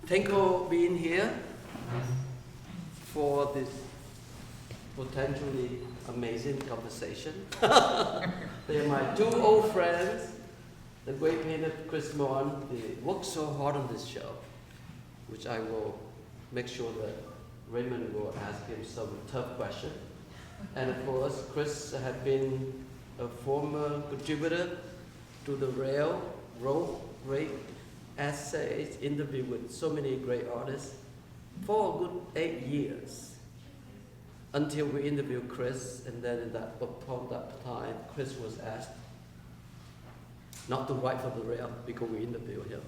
Thank you for being here for this potentially amazing conversation. They are my two old friends, the great painter Chris Mon. They worked so hard on this show, which I will make sure that Raymond will ask him some tough questions. And of course, Chris had been a former contributor to the Road Rate essays, interview with so many great artists for a good 8 years until we interviewed Chris, and then upon that time, Chris was asked not to write for the Rail because we interviewed him.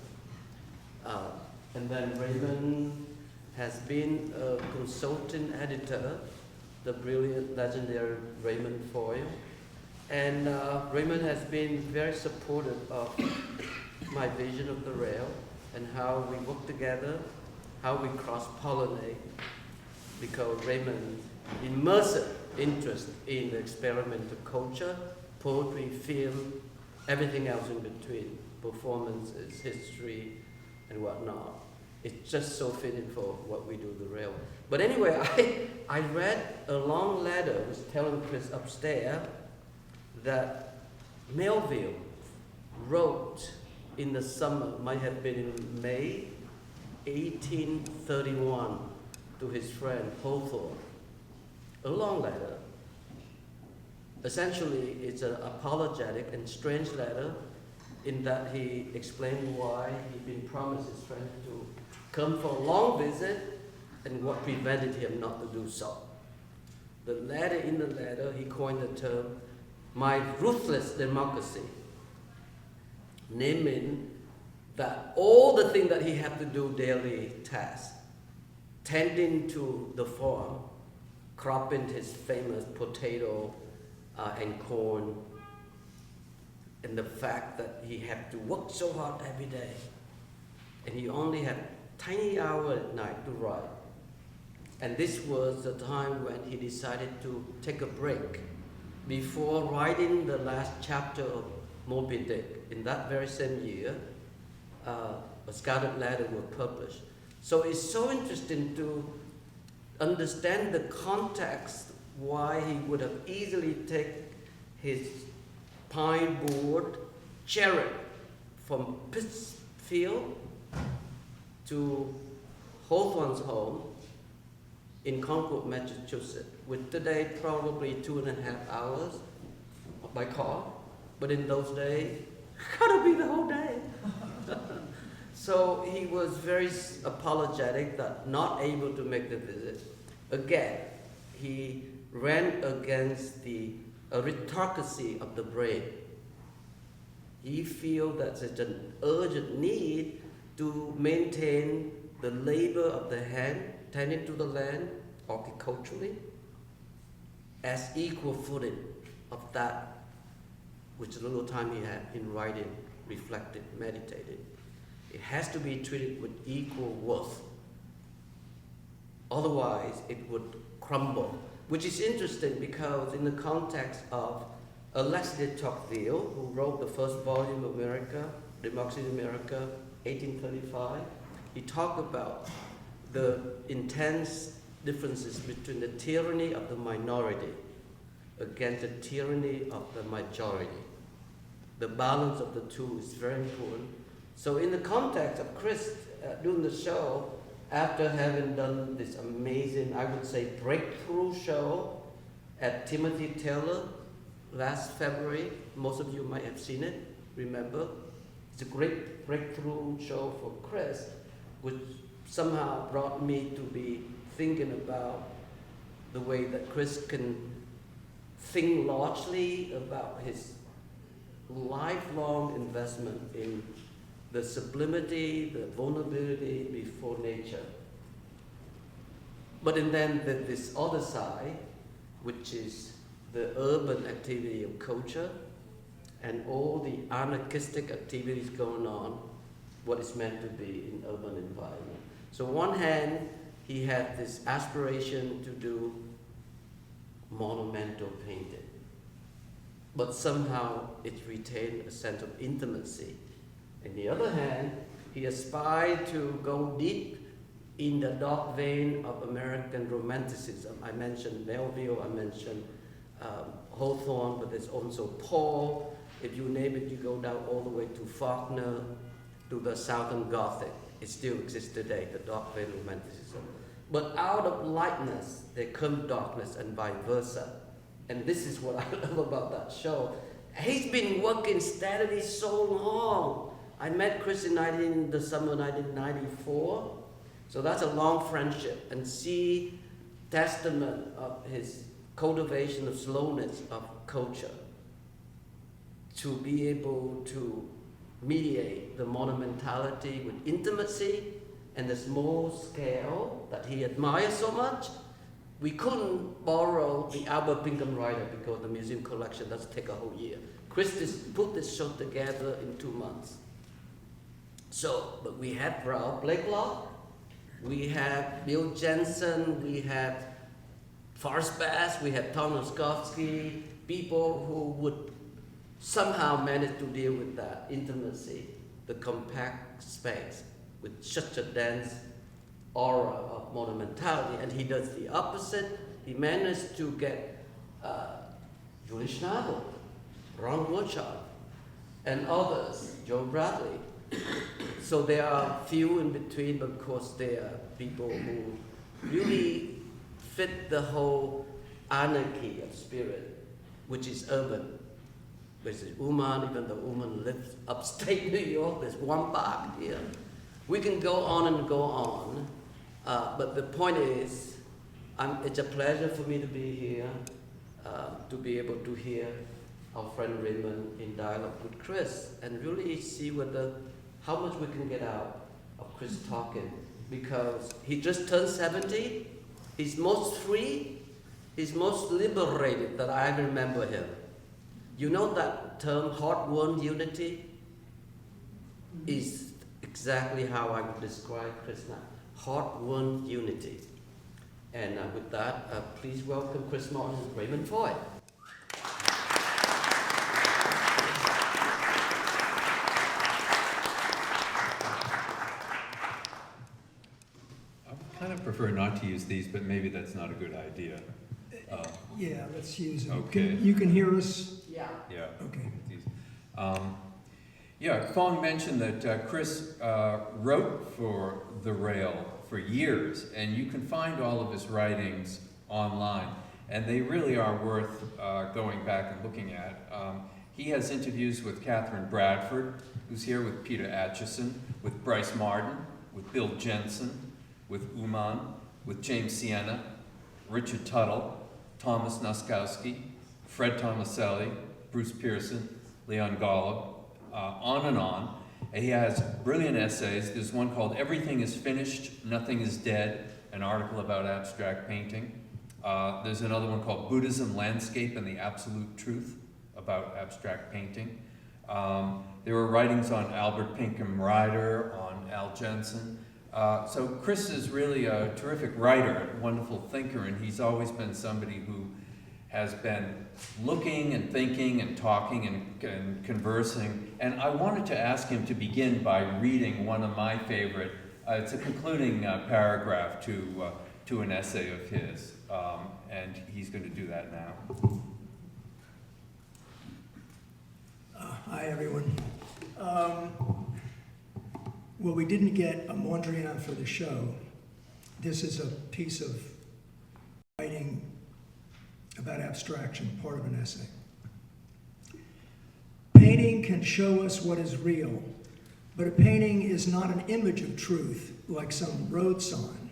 And then Raymond has been a consulting editor, the brilliant, legendary Raymond Foye. And Raymond has been very supportive of my vision of the Rail and how we work together, how we cross-pollinate, because Raymond's immersive interest in the experimental culture, poetry, film, everything else in between, performances, history, and whatnot. It's just so fitting for what we do, the Rail. But anyway, I read a long letter, was telling Chris upstairs, that Melville wrote in the summer, might have been in May 1831, to his friend Hawthorne. A long letter. Essentially, it's an apologetic and strange letter in that he explained why he'd been promised his friend to come for a long visit and what prevented him not to do so. In the letter, he coined the term, "my ruthless democracy," naming that all the things that he had to do daily tasks, tending to the farm, cropping his famous potato and corn, and the fact that he had to work so hard every day, and he only had tiny hour at night to write. And this was the time when he decided to take a break before writing the last chapter of Moby Dick. In that very same year, a Scarlet Letter was published. So it's so interesting to understand the context why he would have easily taken his pine board chariot from Pittsfield to Hawthorne's home in Concord, Massachusetts, with today probably 2.5 hours by car, but in those days, gotta be the whole day. So he was very apologetic that not able to make the visit. Again, he ran against the aristocracy of the brain. He feels that there's an urgent need to maintain the labor of the hand, tending to the land, horticulturally, as equal footing of that which little time he had in writing, reflected, meditated. It has to be treated with equal worth. Otherwise, it would crumble, which is interesting because in the context of Leslie Tocqueville, who wrote the first volume of America, Democracy in America, 1835, he talked about the intense differences between the tyranny of the minority against the tyranny of the majority. The balance of the two is very important. So in the context of Chris doing the show, after having done this amazing, I would say, breakthrough show at Timothy Taylor last February, most of you might have seen it, remember? It's a great breakthrough show for Chris, which somehow brought me to be thinking about the way that Chris can think largely about his lifelong investment in the sublimity, the vulnerability before nature. But then this other side, which is the urban activity of culture and all the anarchistic activities going on, what is meant to be in urban environment. So on one hand, he had this aspiration to do monumental painting, but somehow it retained a sense of intimacy. On the other hand, He aspired to go deep in the dark vein of American Romanticism. I mentioned Melville, I mentioned Hawthorne, but there's also Paul. If you name it, you go down all the way to Faulkner, to the Southern Gothic. It still exists today, the dark vein Romanticism. But out of lightness, there comes darkness and vice versa. And this is what I love about that show. He's been working steadily so long. I met Chris in the summer of 1994. So that's a long friendship, and see testament of his cultivation of slowness of culture to be able to mediate the monumentality with intimacy and the small scale that he admires so much. We couldn't borrow the Albert Pinkham Rider because the museum collection does take a whole year. Chris just put this show together in 2 months. So, but we had Ralph Blakelock, we have Bill Jensen, we have Forrest Bass, we have Tom Oskowski, people who would somehow manage to deal with that intimacy, the compact space, with such a dense aura of monumentality. And he does the opposite. He managed to get Julie Schnabel, Ron Woodchard, and others, Joe Bradley. So there are few in between, but of course there are people who really fit the whole anarchy of spirit, which is urban. Which is Uman, even though Uman lives upstate New York, there's one park here. We can go on and go on, but the point is, it's a pleasure for me to be here, to be able to hear our friend Raymond in dialogue with Chris, and really see how much we can get out of Chris talking, because he just turned 70, he's most free, he's most liberated that I remember him. You know that term, heart-won unity, is exactly how I would describe Chris now. Heart-won unity. And with that, please welcome Chris Martin and Raymond Foye. I kind of prefer not to use these, but maybe that's not a good idea. Yeah, let's use it. Okay. You can hear us? Yeah. Yeah. Okay. Yeah, Fong mentioned that Chris wrote for The Rail for years, and you can find all of his writings online, and they really are worth going back and looking at. He has interviews with Catherine Bradford, who's here, with Peter Atchison, with Bryce Martin, with Bill Jensen, with Uman, with James Sienna, Richard Tuttle, Thomas Noskowski, Fred Tomaselli, Bruce Pearson, Leon Golub, on and on. And he has brilliant essays. There's one called Everything is Finished, Nothing is Dead, an article about abstract painting. There's another one called Buddhism, Landscape, and the Absolute Truth, about abstract painting. There were writings on Albert Pinkham Ryder, on Al Jensen. So Chris is really a terrific writer, a wonderful thinker, and he's always been somebody who has been looking and thinking and talking and conversing. And I wanted to ask him to begin by reading one of my favorite, it's a concluding paragraph to an essay of his, and he's going to do that now. Hi, everyone. Well, we didn't get a Mondrian for the show. This is a piece of writing about abstraction, part of an essay. Painting can show us what is real, but a painting is not an image of truth like some road sign.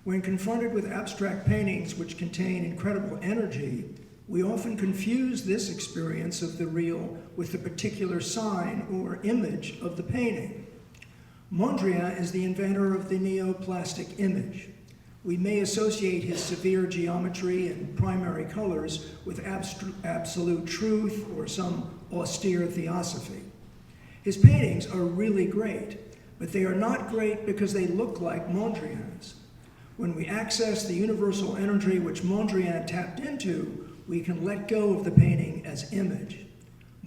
When confronted with abstract paintings which contain incredible energy, we often confuse this experience of the real with the particular sign or image of the painting. Mondrian is the inventor of the neoplastic image. We may associate his severe geometry and primary colors with absolute truth or some austere theosophy. His paintings are really great, but they are not great because they look like Mondrian's. When we access the universal energy which Mondrian tapped into, we can let go of the painting as image.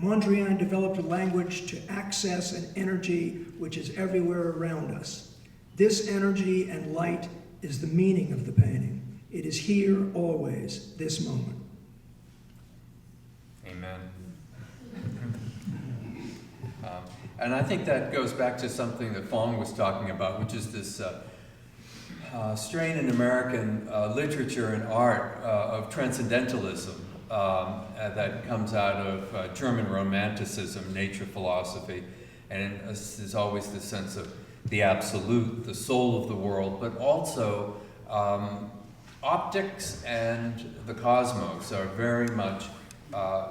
Mondrian developed a language to access an energy which is everywhere around us. This energy and light is the meaning of the painting. It is here always, this moment. Amen. And I think that goes back to something that Fong was talking about, which is this strain in American literature and art of transcendentalism that comes out of German Romanticism, nature philosophy, and there's always this sense of the absolute, the soul of the world, but also optics and the cosmos are very much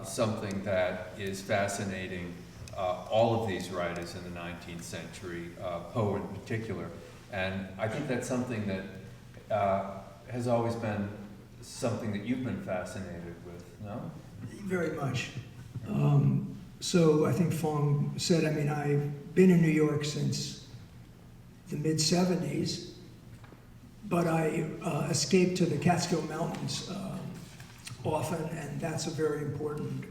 something that is fascinating all of these writers in the 19th century, Poe in particular. And I think that's something that has always been something that you've been fascinated with, no? Very much. So I think Fong said, I mean, I've been in New York since the mid-70s, but I escaped to the Catskill Mountains often, and that's a very important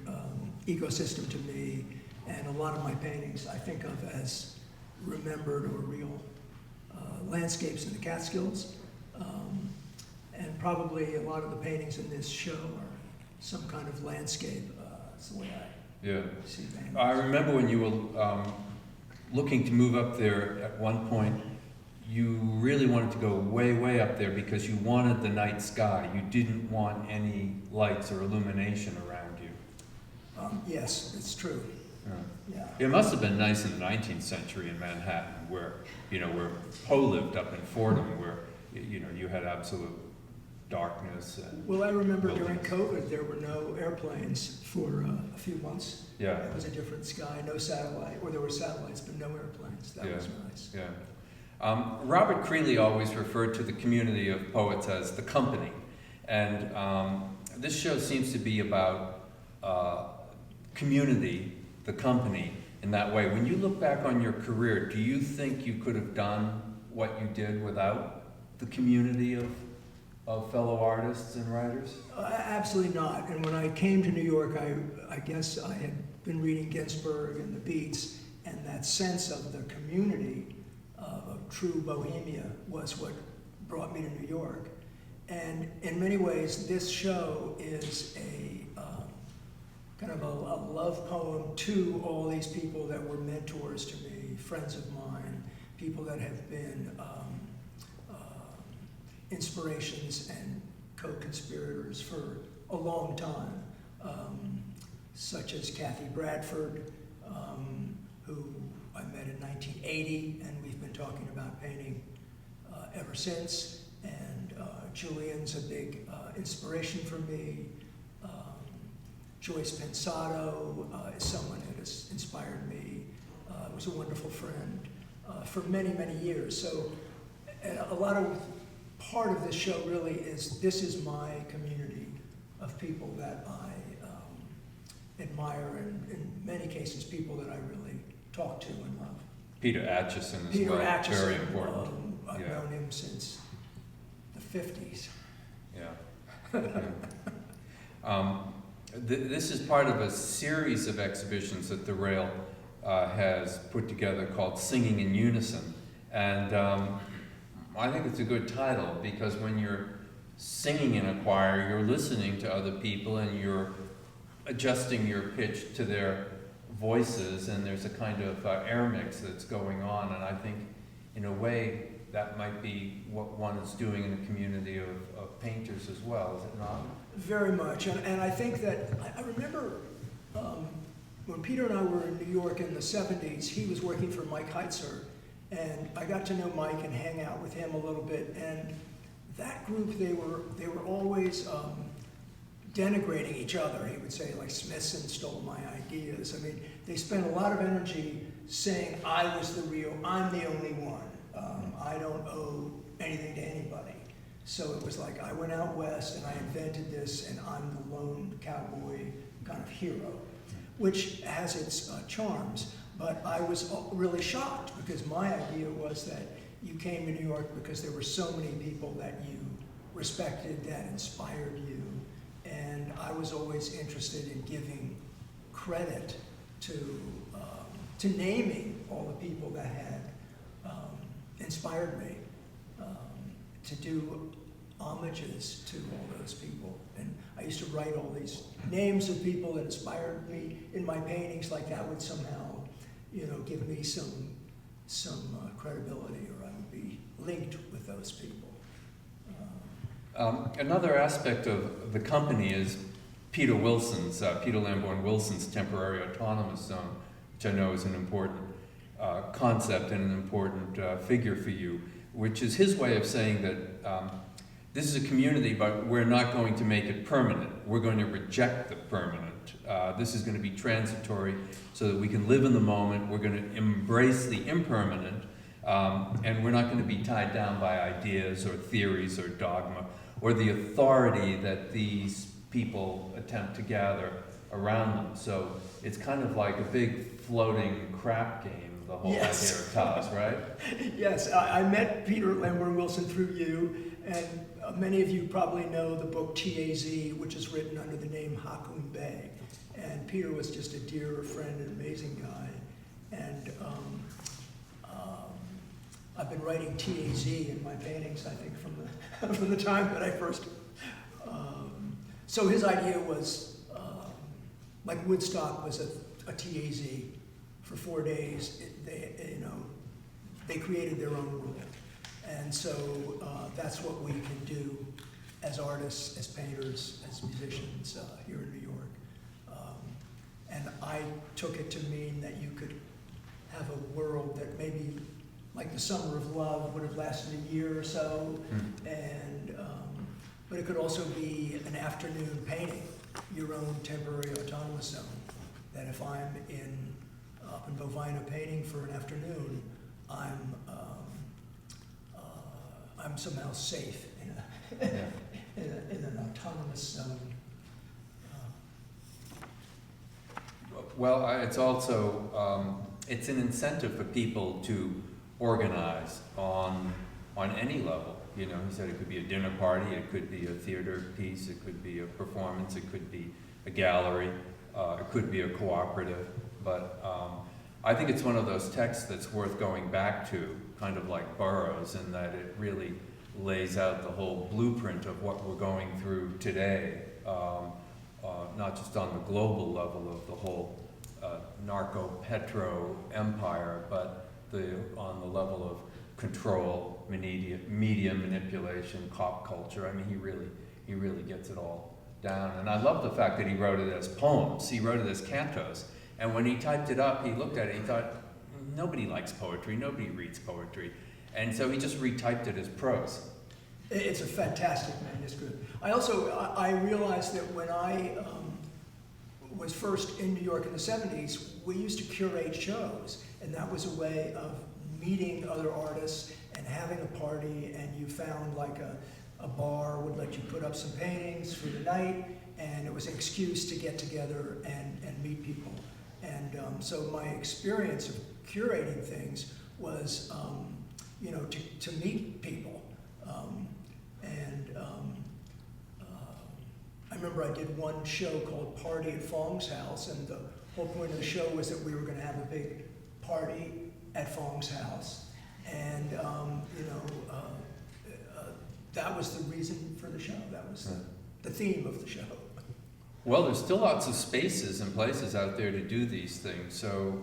ecosystem to me. And a lot of my paintings I think of as remembered or real landscapes in the Catskills. And probably a lot of the paintings in this show are some kind of landscape. That's the way I see paintings. I remember when you were looking to move up there at one point, you really wanted to go way, way up there because you wanted the night sky. You didn't want any lights or illumination around you. Yes, it's true. Yeah. It must have been nice in the 19th century in Manhattan, where where Poe lived up in Fordham, where you had absolute darkness. And well, I remember during COVID there were no airplanes for a few months. Yeah. It was a different sky, no satellite, or there were satellites but no airplanes. That was nice. Yeah. Robert Creeley always referred to the community of poets as the company, and this show seems to be about community, the company, in that way. When you look back on your career, do you think you could have done what you did without the community of fellow artists and writers? Absolutely not. And when I came to New York, I guess I had been reading Ginsberg and the Beats, and that sense of the community of true bohemia was what brought me to New York. And in many ways, this show is a kind of a love poem to all these people that were mentors to me, friends of mine, people that have been inspirations and co-conspirators for a long time, such as Kathy Bradford, who I met in 1980, and we've been talking about painting ever since. And Julian's a big inspiration for me. Joyce Pensado is someone that has inspired me, was a wonderful friend for many, many years. So a lot of part of this show really is, this is my community of people that I admire, and in many cases people that I really talk to and love. Peter Acheson as Peter well, Acheson, very important. I've known him since the 50s. Yeah. This is part of a series of exhibitions that the Rail has put together called Singing in Unison. And I think it's a good title, because when you're singing in a choir, you're listening to other people and you're adjusting your pitch to their voices, and there's a kind of air mix that's going on. And I think, in a way, that might be what one is doing in a community of painters as well, is it not? Very much, and I think that, I remember when Peter and I were in New York in the 70s, he was working for Mike Heitzer, and I got to know Mike and hang out with him a little bit, and that group, they were always denigrating each other. He would say, like, Smithson stole my ideas. I mean, they spent a lot of energy saying, I was the real, I'm the only one. I don't owe anything to anybody. So it was like, I went out west and I invented this, and I'm the lone cowboy kind of hero, which has its charms. But I was really shocked, because my idea was that you came to New York because there were so many people that you respected, that inspired you. And I was always interested in giving credit to naming all the people that had inspired me to do homages to all those people. And I used to write all these names of people that inspired me in my paintings, like that would somehow, give me some credibility, or I would be linked with those people. Another aspect of the company is Peter Lamborn Wilson's temporary autonomous zone, which I know is an important concept and an important figure for you, which is his way of saying that this is a community, but we're not going to make it permanent. We're going to reject the permanent. This is going to be transitory so that we can live in the moment. We're going to embrace the impermanent, and we're not going to be tied down by ideas or theories or dogma or the authority that these people attempt to gather around them. So it's kind of like a big floating crap game, the whole idea of Taz, right? Yes, I met Peter Lamborn Wilson through you, and many of you probably know the book Taz, which is written under the name Hakum Bey. And Peter was just a dear friend, an amazing guy. And I've been writing Taz in my paintings, I think, from the time that I first. So his idea was, like Woodstock was a Taz. For 4 days, they created their own world. And so that's what we can do as artists, as painters, as musicians here in New York. And I took it to mean that you could have a world that maybe, like the Summer of Love, would have lasted a year or so, and but it could also be an afternoon painting, your own temporary autonomous zone. That if I'm up in Bovina painting for an afternoon, I'm somehow safe in an autonomous zone. Well, it's also it's an incentive for people to organize on any level. He said it could be a dinner party, it could be a theater piece, it could be a performance, it could be a gallery, it could be a cooperative. But I think it's one of those texts that's worth going back to, kind of like Burroughs, in that it really lays out the whole blueprint of what we're going through today, not just on the global level of the whole narco-petro empire, but on the level of control, media manipulation, pop culture. I mean, he really gets it all down. And I love the fact that he wrote it as poems. He wrote it as cantos. And when he typed it up, he looked at it, he thought, nobody likes poetry, nobody reads poetry. And so he just retyped it as prose. It's a fantastic manuscript. I realized that when I was first in New York in the 70s, we used to curate shows, and that was a way of meeting other artists and having a party, and you found like a bar would let you put up some paintings for the night, and it was an excuse to get together and meet people. And so my experience of curating things was, to meet people. I remember I did one show called Party at Fong's House, and the whole point of the show was that we were going to have a big party at Fong's house. And, that was the reason for the show. That was the theme of the show. Well, there's still lots of spaces and places out there to do these things. So,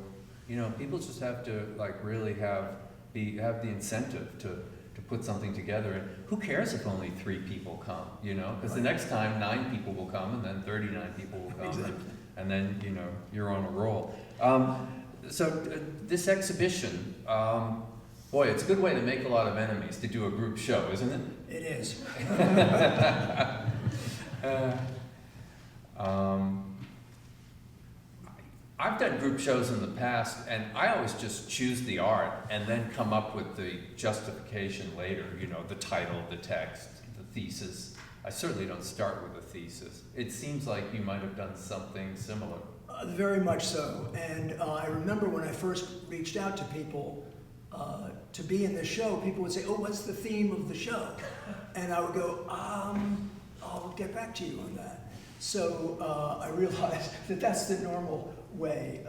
people just have to really have the incentive to put something together. And who cares if only 3 people come, Because the next time 9 people will come, and then 39 people will come, Exactly. and then, you're on a roll. So this exhibition, boy, it's a good way to make a lot of enemies, to do a group show, isn't it? It is. I've done group shows in the past, and I always just choose the art and then come up with the justification later, the title, the text, the thesis. I certainly don't start with a thesis. It seems like you might have done something similar. Very much so. And I remember when I first reached out to people to be in the show, people would say, "Oh, what's the theme of the show?" And I would go, "I'll get back to you on that." So I realized that that's the normal way.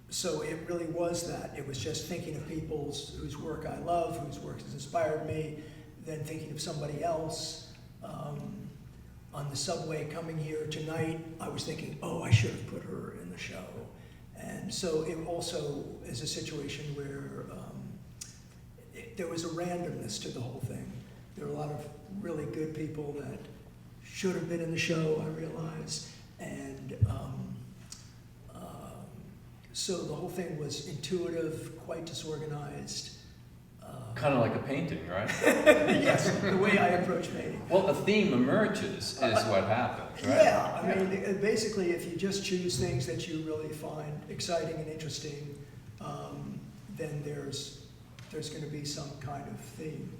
So it really was that. It was just thinking of people whose work I love, whose work has inspired me, then thinking of somebody else. On the subway coming here tonight, I was thinking, oh, I should have put her in the show. And so it also is a situation where there was a randomness to the whole thing. There were a lot of really good people that should have been in the show, I realize. And so the whole thing was intuitive, quite disorganized. Kind of like a painting, right? Yes, the way I approach painting. Well, a theme emerges is what happens, right? Yeah, I mean, basically, if you just choose things that you really find exciting and interesting, then there's going to be some kind of theme.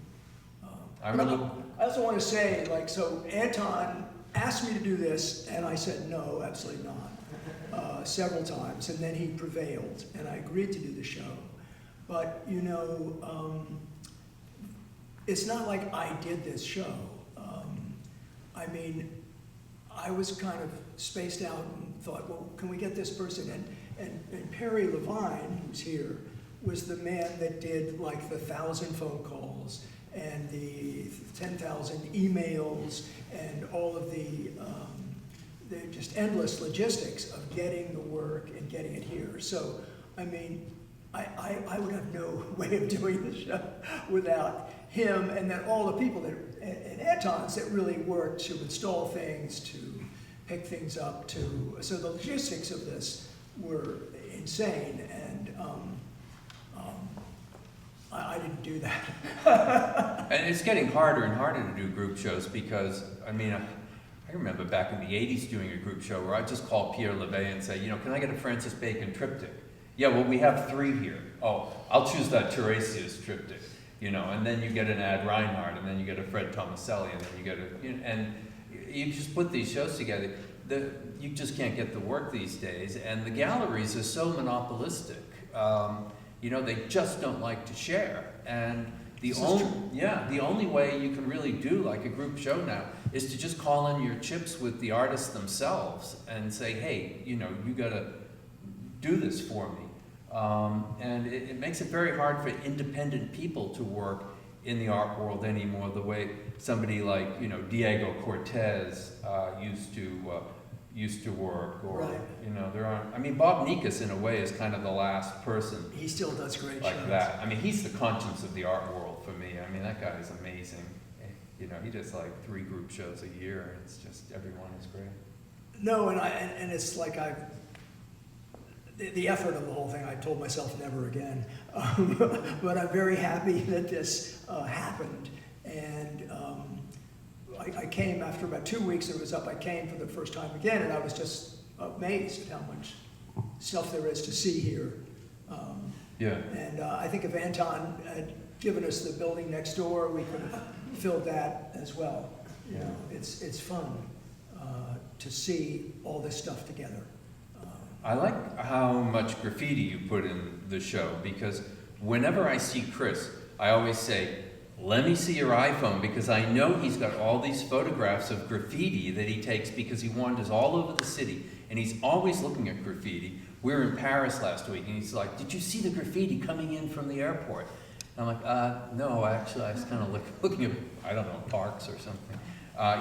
I remember. I also want to say, like, so Anton asked me to do this, and I said no, absolutely not, several times, and then he prevailed, and I agreed to do the show. But, you know, it's not like I did this show. I mean, I was kind of spaced out and thought, well, can we get this person? And Perry Levine, who's here, was the man that did like the 1,000 phone calls and the 10,000 emails and all of the just endless logistics of getting the work and getting it here. So, I mean, I would have no way of doing the show without him, and then all the people that, and Anton's that really worked to install things, to pick things up, so the logistics of this were insane, and I didn't do that. And it's getting harder and harder to do group shows because, I mean, I remember back in the 80s doing a group show where I'd just call Pierre Levey and say, you know, can I get a Francis Bacon triptych? Yeah, well, we have 3 here. Oh, I'll choose that Tiresias triptych, you know, and then you get an Ad Reinhardt, and then you get a Fred Tomaselli, and then you get a, you know, and you just put these shows together. You just can't get the work these days, and the galleries are so monopolistic. You know, they just don't like to share, and the only way you can really do like a group show now is to just call in your chips with the artists themselves and say, hey, you know, you gotta do this for me. And it makes it very hard for independent people to work in the art world anymore the way somebody like, you know, Diego Cortez used to work, or, right. You know, there aren't, I mean, Bob Nikas in a way is kind of the last person. He still does great like shows. that. I mean, he's the conscience of the art world for me. I mean, that guy is amazing. You know, he does like 3 group shows a year, and it's just, everyone is great. No, and it's like the effort of the whole thing, I told myself never again. But I'm very happy that this happened. And I came after about 2 weeks it was up, I came for the first time again, and I was just amazed at how much stuff there is to see here. Yeah. And I think if Anton had given us the building next door, we could have filled that as well. You know, it's fun to see all this stuff together. I like how much graffiti you put in the show, because whenever I see Chris, I always say, let me see your iPhone, because I know he's got all these photographs of graffiti that he takes because he wanders all over the city, and he's always looking at graffiti. We were in Paris last week, and he's like, did you see the graffiti coming in from the airport? And I'm like, no, actually, I was kind of looking at, I don't know, parks or something.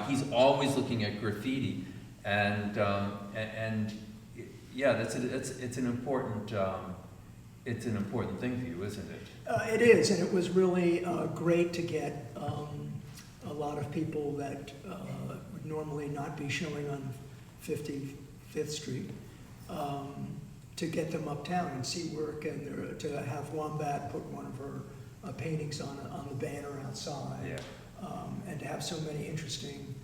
He's always looking at graffiti, and yeah, it's an important thing for you, isn't it? It is, and it was really great to get a lot of people that would normally not be showing on 55th Street to get them uptown and see work, and to have Wombat put one of her paintings on the banner outside, Yeah. And to have so many interesting.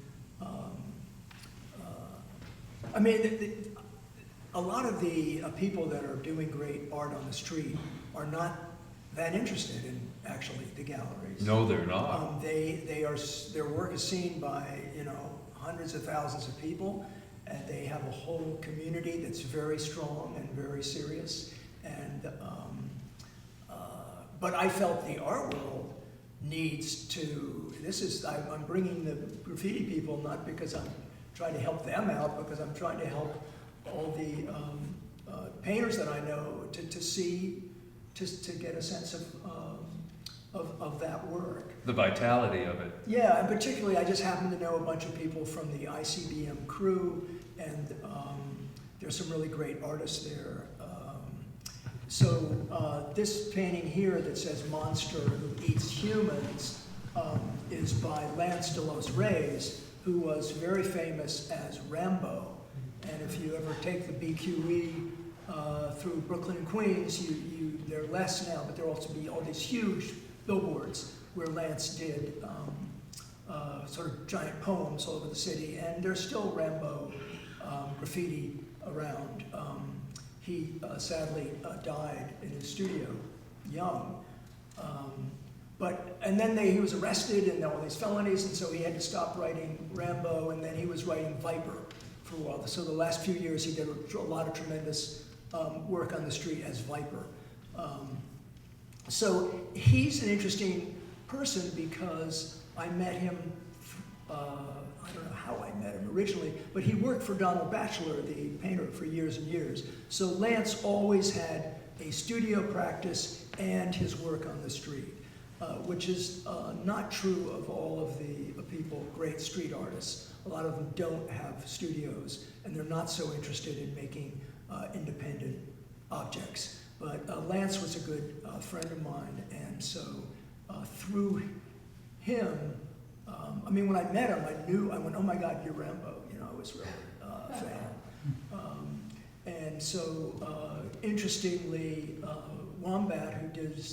I mean, a lot of the people that are doing great art on the street are not that interested in actually the galleries. No, they're not. Their work is seen by, you know, hundreds of thousands of people, and they have a whole community that's very strong and very serious. And but I felt the art world needs to, I'm bringing the graffiti people not because I'm trying to help them out, because I'm trying to help all the painters that I know to see, to get a sense of that work. The vitality of it. Yeah, and particularly I just happen to know a bunch of people from the ICBM crew, and there's some really great artists there. So this painting here that says "Monster Who Eats Humans" is by Lance de los Reyes, who was very famous as Rambo. And if you ever take the BQE through Brooklyn and Queens, they're less now, but there will also be all these huge billboards where Lance did sort of giant poems all over the city, and there's still Rambo graffiti around. He sadly died in his studio young. And then he was arrested and all these felonies, and so he had to stop writing Rambo, and then he was writing Viper for a while. So the last few years he did a lot of tremendous work on the street as Viper. So he's an interesting person because I met him, I don't know how I met him originally, but he worked for Donald Batchelor, the painter, for years and years. So Lance always had a studio practice and his work on the street, which is not true of all of the people, great street artists. A lot of them don't have studios, and they're not so interested in making independent objects. But Lance was a good friend of mine, and so through him, I mean, when I met him, I went, oh my God, you're Rambo. You know, I was really a fan. And so, interestingly, Wombat, who did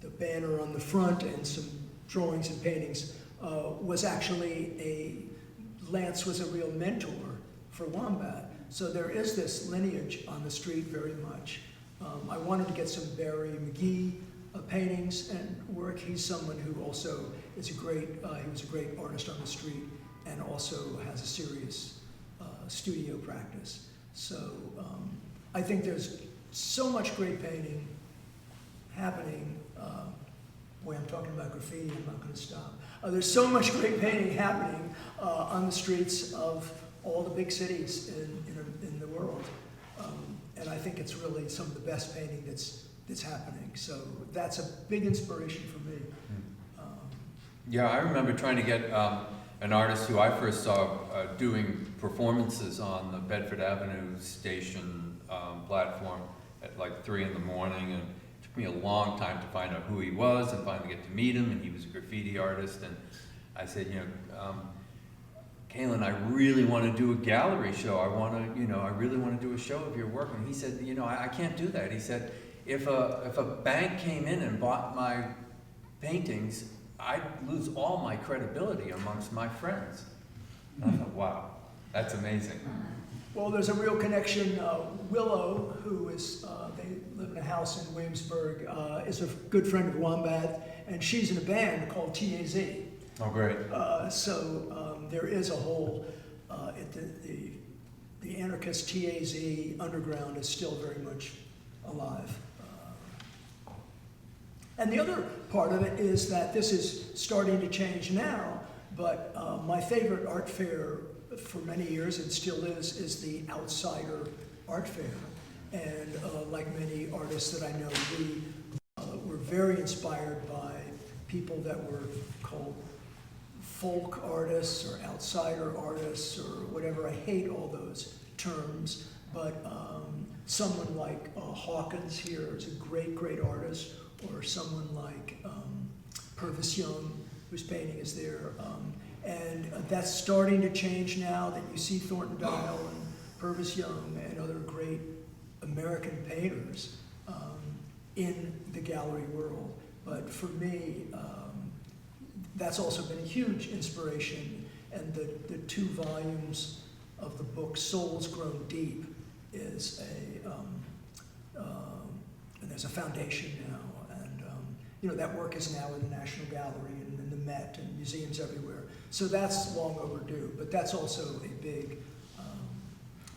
the banner on the front and some drawings and paintings, was actually Lance was a real mentor for Wombat. So there is this lineage on the street very much. I wanted to get some Barry McGee paintings and work. He's someone who also is he was a great artist on the street and also has a serious studio practice. So I think there's so much great painting happening. Boy, I'm talking about graffiti, I'm not going to stop. There's so much great painting happening on the streets of all the big cities in the world. And I think it's really some of the best painting that's happening. So that's a big inspiration for me. Yeah, I remember trying to get an artist who I first saw doing performances on the Bedford Avenue station platform at like 3 in the morning, and it took me a long time to find out who he was and finally get to meet him, and he was a graffiti artist, and I said, Kalen, I really want to do a gallery show. I really want to do a show of your work. And he said, I can't do that. He said, if a bank came in and bought my paintings, I'd lose all my credibility amongst my friends. And I thought, wow, that's amazing. Well, there's a real connection. Willow, who is, they live in a house in Williamsburg, is a good friend of Wombat, and she's in a band called TAZ. Oh, great. So there is a whole, the anarchist TAZ underground is still very much alive. And the other part of it is that this is starting to change now, but my favorite art fair for many years, and still is the Outsider Art Fair. And like many artists that I know, we were very inspired by people that were called folk artists or outsider artists or whatever. I hate all those terms, but someone like Hawkins here is a great, great artist, or someone like Purvis Young, whose painting is there. And that's starting to change now that you see Thornton Dial and Purvis Young and other great American painters in the gallery world. But for me, that's also been a huge inspiration. And the 2 volumes of the book, Souls Grown Deep, is and there's a foundation now. And that work is now in the National Gallery and in the Met and museums everywhere. So that's long overdue, but that's also a big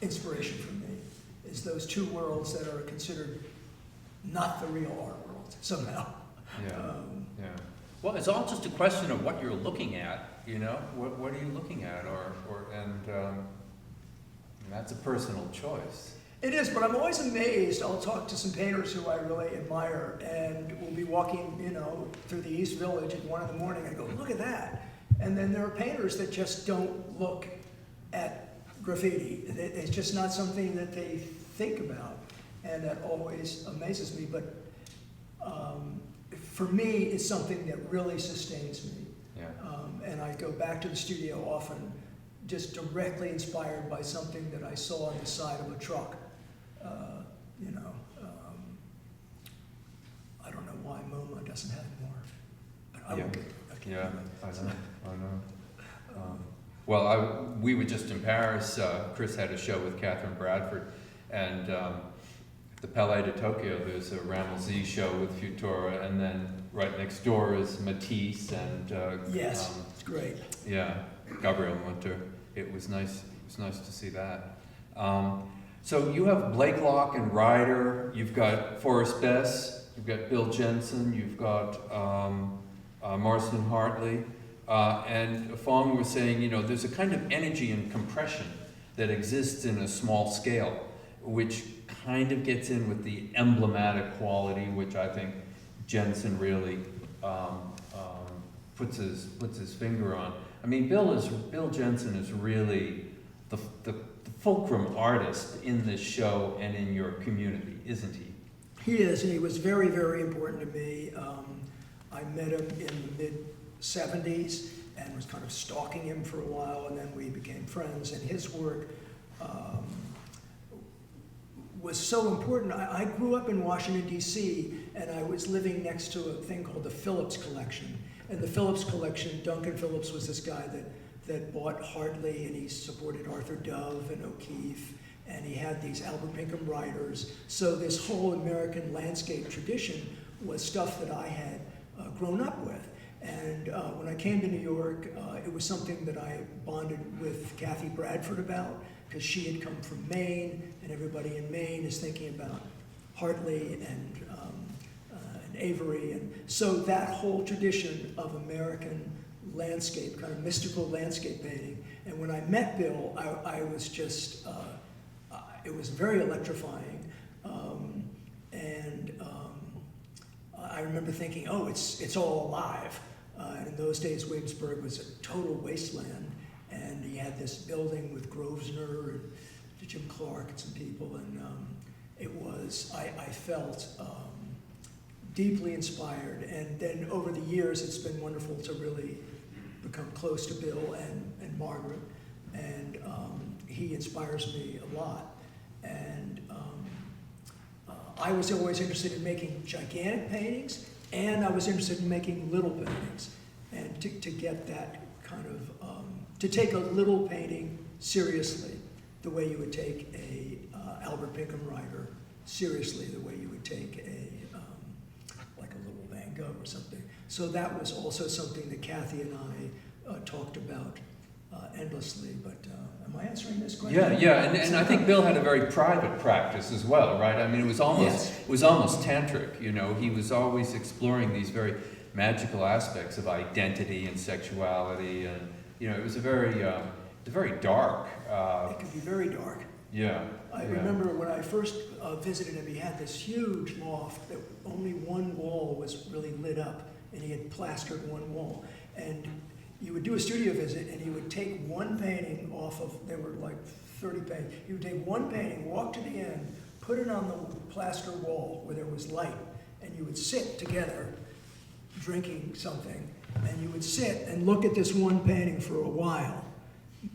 inspiration for me, is those 2 worlds that are considered not the real art world somehow. Yeah, yeah. Well, it's all just a question of what you're looking at, you know? What are you looking at? And that's a personal choice. It is, but I'm always amazed. I'll talk to some painters who I really admire, and we'll be walking, you know, through the East Village at 1 in the morning. I go, look at that. And then there are painters that just don't look at graffiti. It's just not something that they think about, and that always amazes me. But for me, it's something that really sustains me. Yeah. And I go back to the studio often, just directly inspired by something that I saw on the side of a truck. You know, I don't know why MoMA doesn't have more, but I will get it. Yeah, I know. Well, we were just in Paris. Chris had a show with Catherine Bradford, and the Palais de Tokyo, there's a Rammellzee show with Futura, and then right next door is Matisse and yes, it's great. Yeah, Gabriel Munter. It was nice. It was nice to see that. So you have Blakelock and Ryder. You've got Forrest Bess. You've got Bill Jensen. You've got Marston Hartley. And Fong was saying, you know, there's a kind of energy and compression that exists in a small scale, which kind of gets in with the emblematic quality, which I think Jensen really puts his finger on. I mean, Bill Jensen is really the fulcrum artist in this show and in your community, isn't he? He is, and he was very, very important to me. I met him in the mid-'70s and was kind of stalking him for a while, and then we became friends, and his work was so important. I grew up in Washington, D.C., and I was living next to a thing called the Phillips Collection. And the Phillips Collection, Duncan Phillips was this guy that bought Hartley, and he supported Arthur Dove and O'Keeffe, and he had these Albert Pinkham writers. So this whole American landscape tradition was stuff that I had grown up with. And when I came to New York, it was something that I bonded with Kathy Bradford about, because she had come from Maine, and everybody in Maine is thinking about Hartley and Avery. And so that whole tradition of American landscape, kind of mystical landscape painting. And when I met Bill, I was just, it was very electrifying. I remember thinking, oh, it's all alive. And in those days, Williamsburg was a total wasteland. And he had this building with Grosvenor and Jim Clark and some people. And it was, I felt deeply inspired. And then over the years, it's been wonderful to really become close to Bill and Margaret. And he inspires me a lot. And I was always interested in making gigantic paintings, and I was interested in making little paintings. And to get that kind of, to take a little painting seriously, the way you would take a Albert Pinkham writer seriously, the way you would take like a little Van Gogh or something. So that was also something that Kathy and I talked about endlessly. But am I answering this question? Yeah, and I think Bill had a very private practice as well, right? I mean, it was almost tantric. You know, he was always exploring these very magical aspects of identity and sexuality, and you know, it was a very dark. It could be very dark. Yeah. I remember when I first visited him, he had this huge loft that only one wall was really lit up, and he had plastered one wall. And you would do a studio visit, and he would take one painting off of, there were like 30 paintings. He would take one painting, walk to the end, put it on the plaster wall where there was light, and you would sit together drinking something, and you would sit and look at this one painting for a while,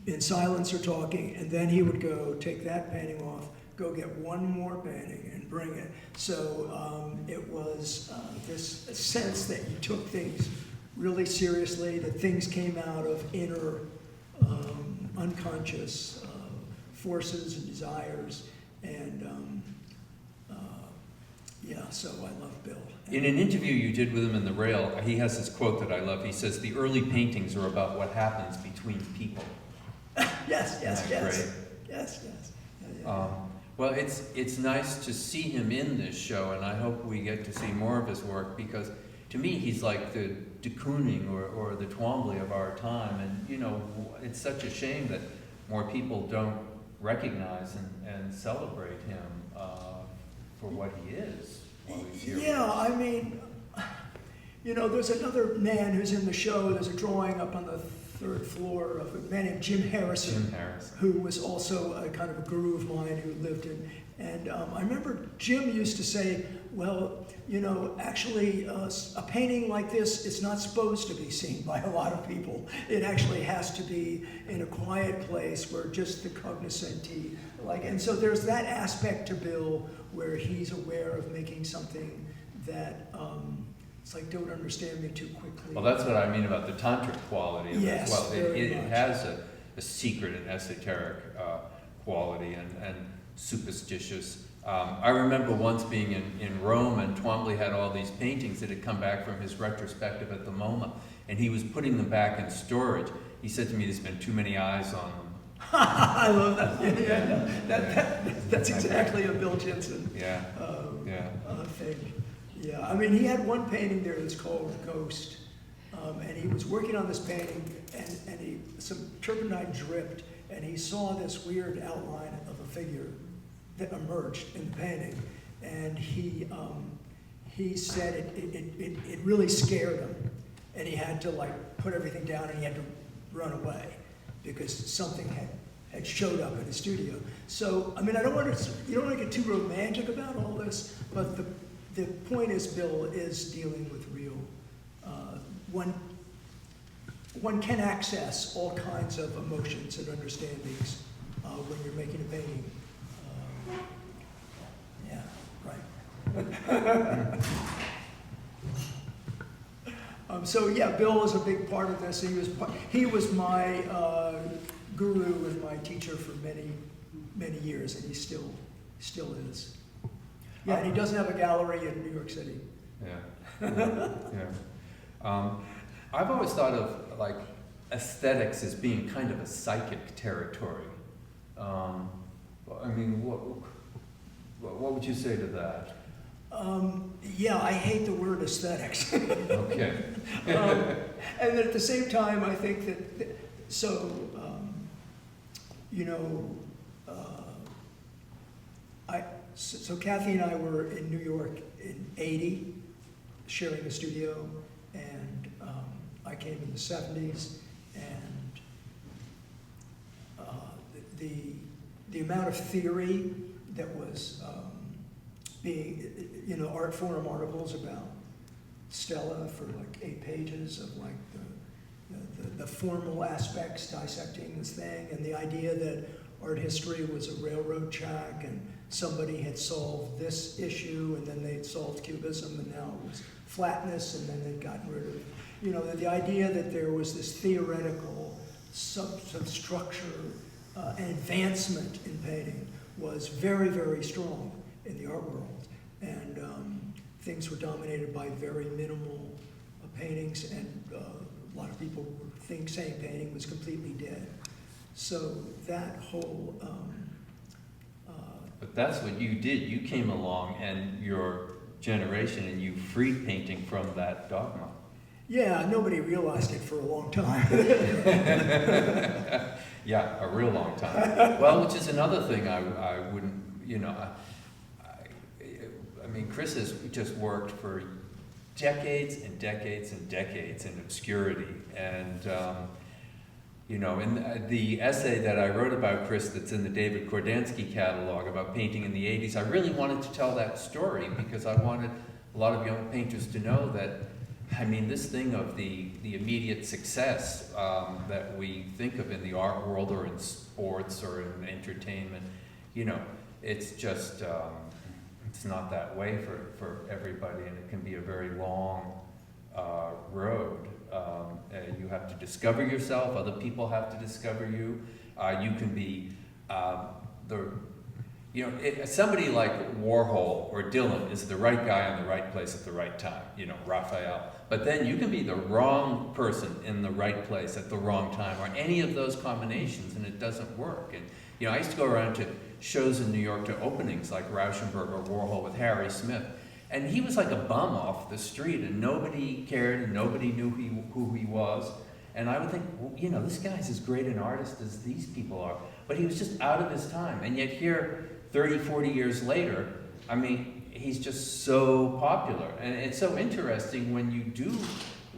in silence or talking, and then he would go take that painting off, go get one more painting and bring it. So it was this sense that you took things really seriously, that things came out of inner unconscious forces and desires. And yeah, so I love Bill. In an interview you did with him in the Rail, he has this quote that I love. He says, "The early paintings are about what happens between people." Yes. Great? Yes. Yeah. Well, it's nice to see him in this show, and I hope we get to see more of his work, because to me, he's like the de Kooning or the Twombly of our time. And, you know, it's such a shame that more people don't recognize and celebrate him for what he is while he's here. Yeah, I mean, you know, there's another man who's in the show. There's a drawing up on the third floor of a man named Jim Harrison. Jim Harrison. Who was also a kind of a guru of mine who lived in, and I remember Jim used to say, well, you know, actually a painting like this is not supposed to be seen by a lot of people. It actually has to be in a quiet place where just the cognoscenti, like, and so there's that aspect to Bill where he's aware of making something that, it's like, don't understand me too quickly. Well, that's what I mean about the tantric quality of yes, it as well. It much. has a secret and esoteric quality and superstitious. I remember once being in Rome, and Twombly had all these paintings that had come back from his retrospective at the MoMA, and he was putting them back in storage. He said to me, there's been too many eyes on them. I love that. That's exactly a Bill Jensen thing. Yeah, I mean, he had one painting there that's called Ghost, and he was working on this painting, and some turpentine dripped, and he saw this weird outline of a figure that emerged in the painting, and he said it really scared him, and he had to like put everything down, and he had to run away because something had showed up in his studio. So, I mean, you don't want to get too romantic about all this, but the point is, Bill is dealing with real. One can access all kinds of emotions and understandings when you're making a painting. Yeah, right. So yeah, Bill is a big part of this. He was my guru and my teacher for many years, and he still is. Yeah, and he doesn't have a gallery in New York City. Yeah. I've always thought of like aesthetics as being kind of a psychic territory. I mean, what would you say to that? Yeah, I hate the word aesthetics. Okay. And at the same time, I think that, so Kathy and I were in New York in '80, sharing a studio, and I came in the '70s, and the amount of theory that was being, art forum articles about Stella for like 8 pages of like the formal aspects dissecting this thing, and the idea that art history was a railroad track, and somebody had solved this issue, and then they'd solved cubism, and now it was flatness, and then they'd gotten rid of, the idea that there was this theoretical substructure and advancement in painting was very, very strong in the art world, and things were dominated by very minimal paintings, and a lot of people were saying painting was completely dead. So that whole but that's what you did. You came along, and your generation, and you freed painting from that dogma. Yeah, nobody realized it for a long time. Yeah, a real long time. Well, which is another thing I wouldn't, I mean, Chris has just worked for decades and decades and decades in obscurity. And, in the essay that I wrote about Chris that's in the David Kordansky catalog about painting in the 80s, I really wanted to tell that story because I wanted a lot of young painters to know that, I mean, this thing of the immediate success that we think of in the art world or in sports or in entertainment, it's just, it's not that way for everybody, and it can be a very long road. You have to discover yourself, other people have to discover you. You can be somebody like Warhol or Dylan is the right guy in the right place at the right time, Raphael. But then you can be the wrong person in the right place at the wrong time, or any of those combinations, and it doesn't work. And, I used to go around to shows in New York, to openings like Rauschenberg or Warhol with Harry Smith, And he was like a bum off the street, and nobody cared, and nobody knew who he was. And I would think, well, you know, this guy's as great an artist as these people are. But he was just out of his time. And yet here, 30, 40 years later, I mean, he's just so popular. And it's so interesting when you do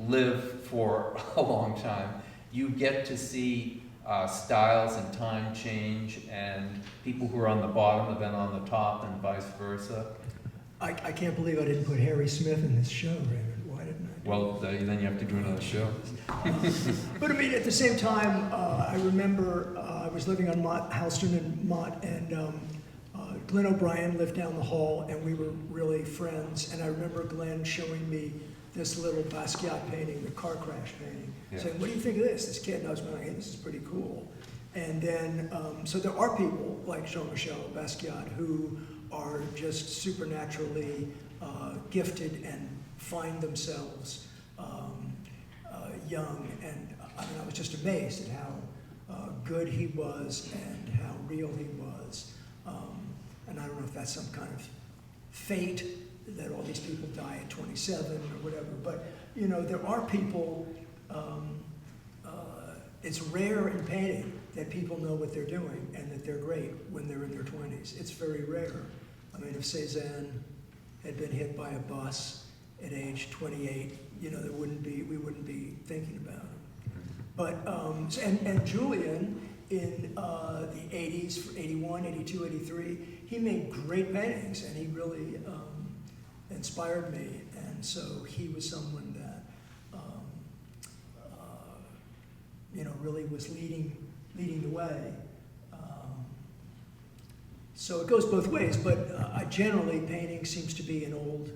live for a long time, you get to see styles and time change, and people who are on the bottom have been on the top, and vice versa. I can't believe I didn't put Harry Smith in this show, Raymond. Why didn't I? Well, then you have to do another show. But I mean, at the same time, I remember I was living on Houston and Mott, and Glenn O'Brien lived down the hall, and we were really friends. And I remember Glenn showing me this little Basquiat painting, the car crash painting, saying, "What do you think of this?" This kid, and I was going, "Hey, this is pretty cool." And then, so there are people like Jean-Michel Basquiat who are just supernaturally gifted and find themselves young. And I mean, I was just amazed at how good he was and how real he was. And I don't know if that's some kind of fate that all these people die at 27 or whatever, but you know, there are people, it's rare in painting that people know what they're doing and that they're great when they're in their 20s. It's very rare. I mean, if Cézanne had been hit by a bus at age 28, you know, we wouldn't be thinking about him. But, and Julian in the 80s, 81, 82, 83, he made great paintings, and he really inspired me. And so he was someone that, you know, really was leading the way. So it goes both ways, but generally painting seems to be an old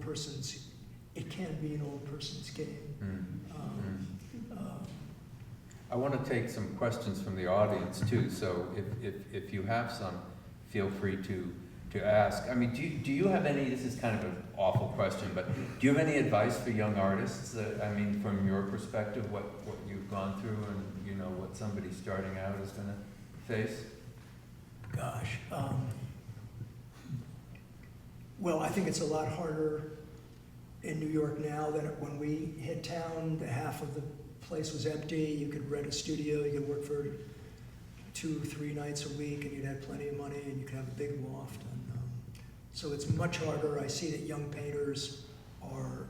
person's, it can be an old person's game. I want to take some questions from the audience too, so if you have some, feel free to ask. I mean, do you have any, this is kind of an awful question, but do you have any advice for young artists? I mean, from your perspective, what you've gone through and, you know, what somebody starting out is going to face? Gosh. Well, I think it's a lot harder in New York now than when we hit town. The half of the place was empty. You could rent a studio. You could work for 2 or 3 nights a week, and you'd have plenty of money, and you could have a big loft. And so it's much harder. I see that young painters are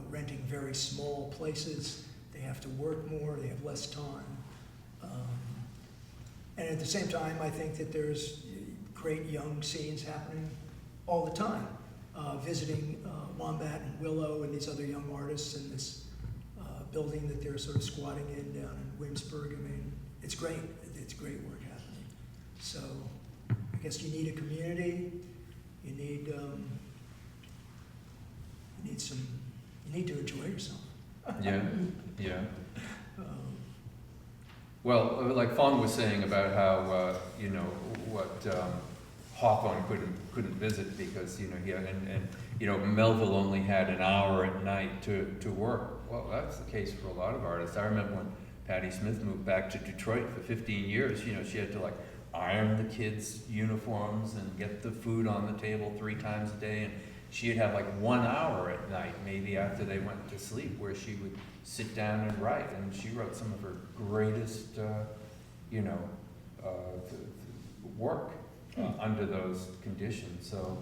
renting very small places. They have to work more. They have less time. And at the same time, I think that there's great young scenes happening all the time. Visiting Wombat and Willow and these other young artists in this building that they're sort of squatting in down in Williamsburg. I mean, it's great. It's great work happening. So I guess you need a community. You need to enjoy yourself. Yeah. Well, like Fong was saying about how you know what Hawthorne couldn't visit because you know and you know Melville only had an hour at night to work. Well, that's the case for a lot of artists. I remember when Patti Smith moved back to Detroit for 15 years. You know, she had to like iron the kids' uniforms and get the food on the table 3 times a day, and she'd have like 1 hour at night, maybe after they went to sleep, where she would sit down and write, and she wrote some of her greatest, work under those conditions. So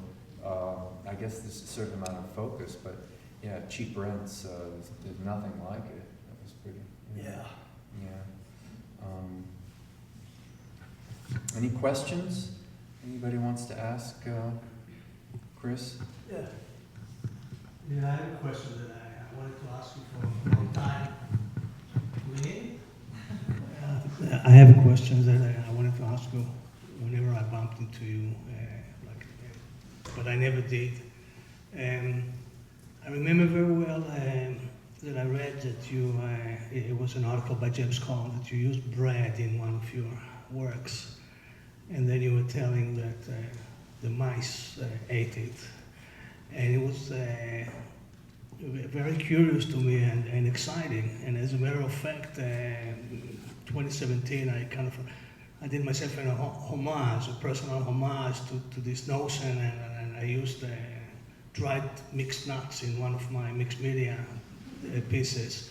I guess there's a certain amount of focus, but yeah, cheap rents, there's nothing like it. That was pretty. Yeah. Any questions? Anybody wants to ask Chris? Yeah. Yeah, I have a question that I wanted to ask you for a long time. I have a question that I wanted to ask you whenever I bumped into you, but I never did. I remember very well that I read that you, it was an article by James Cone that you used bread in one of your works, and then you were telling that the mice ate it. And it was very curious to me and exciting. And as a matter of fact, 2017, I did myself a personal homage to this notion, and I used dried mixed nuts in one of my mixed media pieces.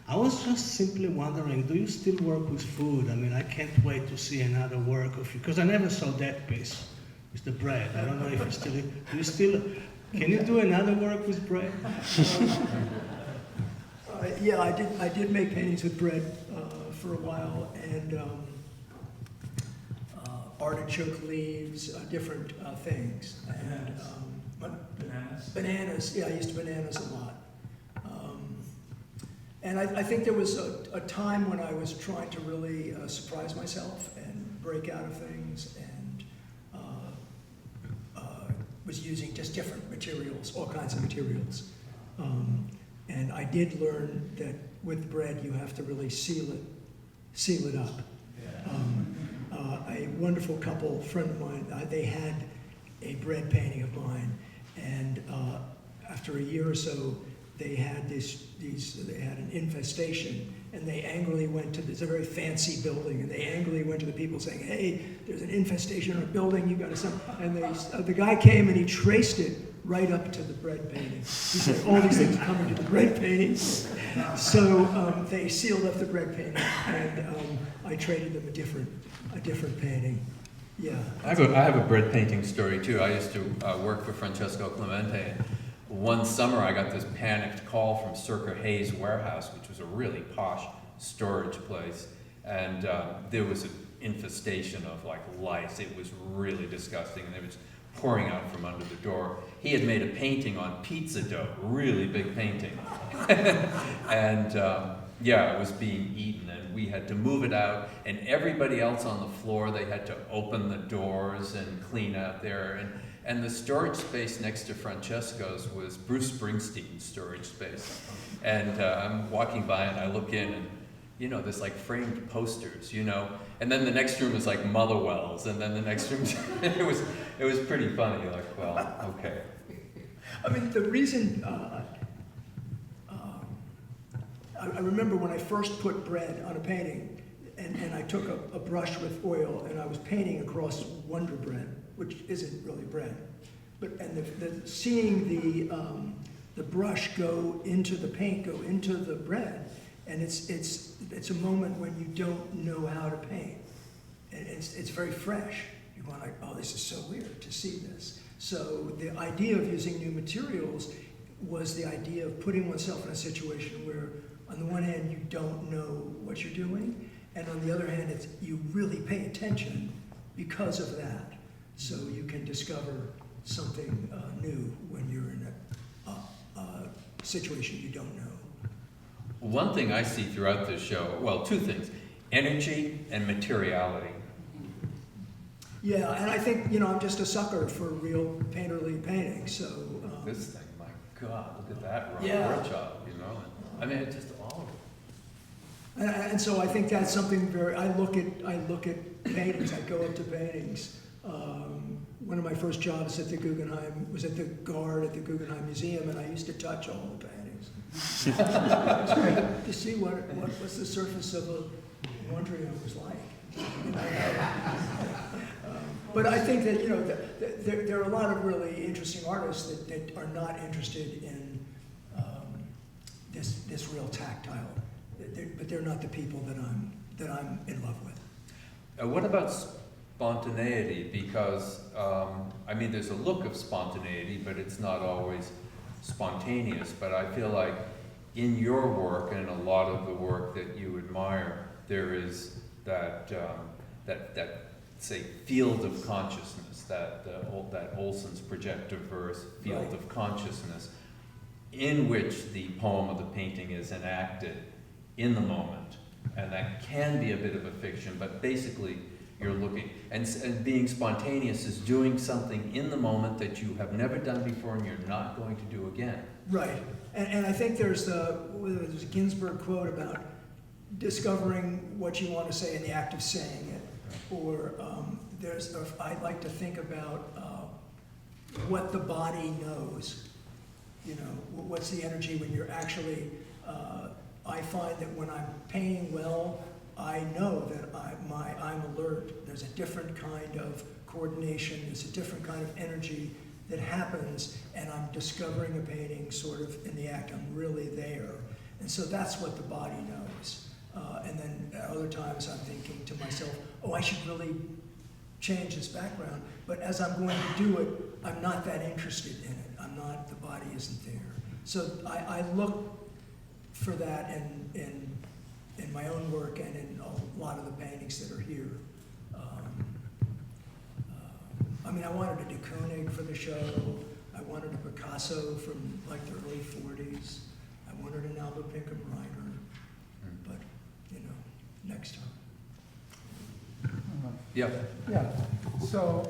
I was just simply wondering, do you still work with food? I mean, I can't wait to see another work of you, because I never saw that piece. It's the bread. I don't know if you still, can you do another work with bread? Yeah, I did make paintings with bread for a while, and artichoke leaves, different things. And, Bananas. bananas, yeah, I used bananas a lot. And I think there was a time when I was trying to really surprise myself and break out of things, and was using just different materials, all kinds of materials. And I did learn that with bread you have to really seal it up. A wonderful couple, friend of mine, they had a bread painting of mine, and after a year or so, they had they had an infestation, and they angrily went to it's a very fancy building, and they angrily went to the people saying, "Hey, there's an infestation in our building. You got to send." And the guy came and he traced it right up to the bread painting. He said, "All these things come into the bread painting." So they sealed up the bread painting, and I traded them a different painting. Yeah. I have a bread painting story too. I used to work for Francesco Clemente. One summer I got this panicked call from Circa Hayes Warehouse, which was a really posh storage place, and there was an infestation of like lice. It was really disgusting, and it was pouring out from under the door. He had made a painting on pizza dough, really big painting, and yeah, it was being eaten, and we had to move it out, and everybody else on the floor, they had to open the doors and clean out there, and the storage space next to Francesco's was Bruce Springsteen's storage space. And I'm walking by and I look in, and you know, there's like framed posters, you know, and then the next room is like Motherwell's, and then the next room, it was pretty funny, like, well, okay. I mean, the reason, I remember when I first put bread on a painting, and I took a brush with oil, and I was painting across Wonder Bread, which isn't really bread, but seeing the brush go into the paint, go into the bread, and it's a moment when you don't know how to paint, and it's very fresh. You're going like, oh, this is so weird to see this. So the idea of using new materials was the idea of putting oneself in a situation where, on the one hand, you don't know what you're doing, and on the other hand, you really pay attention because of that. So you can discover something new when you're in a situation you don't know. One thing I see throughout this show, well, two things, energy and materiality. Yeah, and I think, you know, I'm just a sucker for real painterly painting, so... This thing, my God, look at that raw job, you know? I mean, it's just all of it. And so I think that's something very... I look at paintings, I go up to paintings. One of my first jobs at the Guggenheim was at the guard at the Guggenheim Museum, and I used to touch all the paintings. It was great to see what's the surface of a Mondrian was like. You know? But I think that, you know, there are a lot of really interesting artists that are not interested in this real tactile. But they're not the people that I'm in love with. What about spontaneity? Because, I mean, there's a look of spontaneity, but it's not always spontaneous. But I feel like in your work and a lot of the work that you admire, there is that say, field of consciousness, that Olson's projective verse field of consciousness, in which the poem or the painting is enacted in the moment. And that can be a bit of a fiction, but basically you're looking, and being spontaneous is doing something in the moment that you have never done before and you're not going to do again. Right, and I think there's a Ginsberg quote about discovering what you want to say in the act of saying it. Or I'd like to think about what the body knows. You know, what's the energy when you're actually, I find that when I'm painting well, I know that I'm alert. There's a different kind of coordination, there's a different kind of energy that happens, and I'm discovering a painting sort of in the act. I'm really there. And so that's what the body knows. And then at other times I'm thinking to myself, oh, I should really change this background. But as I'm going to do it, I'm not that interested in it. The body isn't there. So I look for that in my own work and in a lot of the paintings that are here. I mean, I wanted a de Kooning for the show. I wanted a Picasso from like the early 40s. I wanted an Alba Pinkham Ryder. But, you know, next time. Yeah. Yeah. So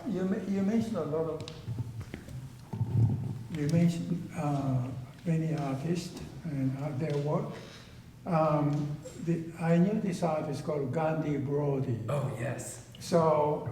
you mentioned a lot of. You mentioned many artists and their work. I knew this artist called Gandhi Brody. Oh, yes. So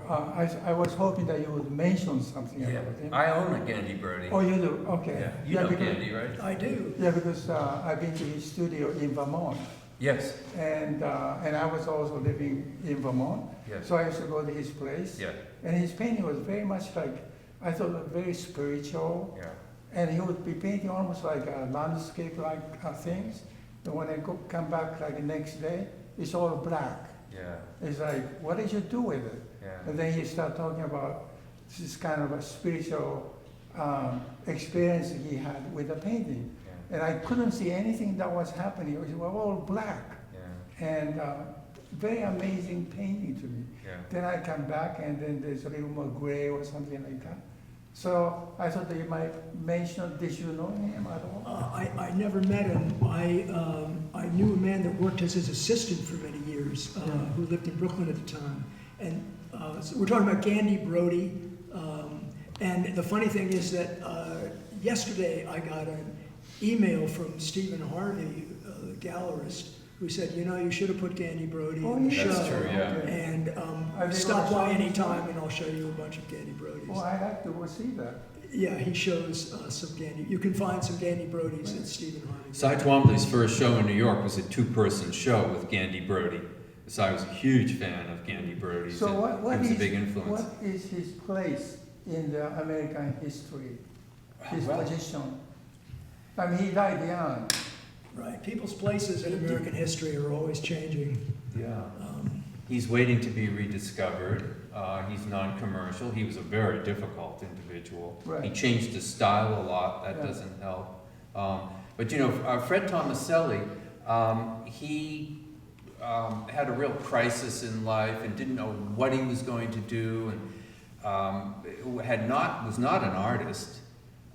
I was hoping that you would mention something Yeah. about him. I own a Gandhi Brody. Oh, you do? Okay. Yeah. You know because, Gandhi, right? I do. Yeah, because I've been to his studio in Vermont. Yes. And I was also living in Vermont. Yes. So I used to go to his place. Yeah. And his painting was very much like, I thought, very spiritual. Yeah. And he would be painting almost like landscape-like things. And when I come back like the next day, it's all black. Yeah. It's like, what did you do with it? Yeah. And then he started talking about this kind of a spiritual experience he had with the painting. Yeah. And I couldn't see anything that was happening. It was all black. Yeah. And very amazing painting to me. Yeah. Then I come back and then there's a little more gray or something like that. So I thought that you might mention, did you know him at all? I never met him. I knew a man that worked as his assistant for many years, who lived in Brooklyn at the time. And so we're talking about Gandhi Brody. And the funny thing is that yesterday I got an email from Stephen Harvey, the gallerist, who said, you know, you should have put Gandhi Brody in the show. That's true, yeah. And they stop gonna by show anytime and I'll show you a bunch of Gandhi Brodys. Oh, I'd like to go see that. Yeah, he shows some Gandhi. You can find some Gandhi Brodys at Stephen Harvey. Cy Twombly's first show in New York was a two-person show with Gandhi Brody. So I was a huge fan of Gandhi Brody's. So and what he was is, a big influence. what is his place in the American history? His Well, position? I mean, he died young. Right, people's places in American history are always changing. Yeah. He's waiting to be rediscovered. He's non-commercial. He was a very difficult individual. Right. He changed his style a lot. That Yeah. doesn't help. But you know, Fred Tomaselli, he had a real crisis in life and didn't know what he was going to do, and was not an artist.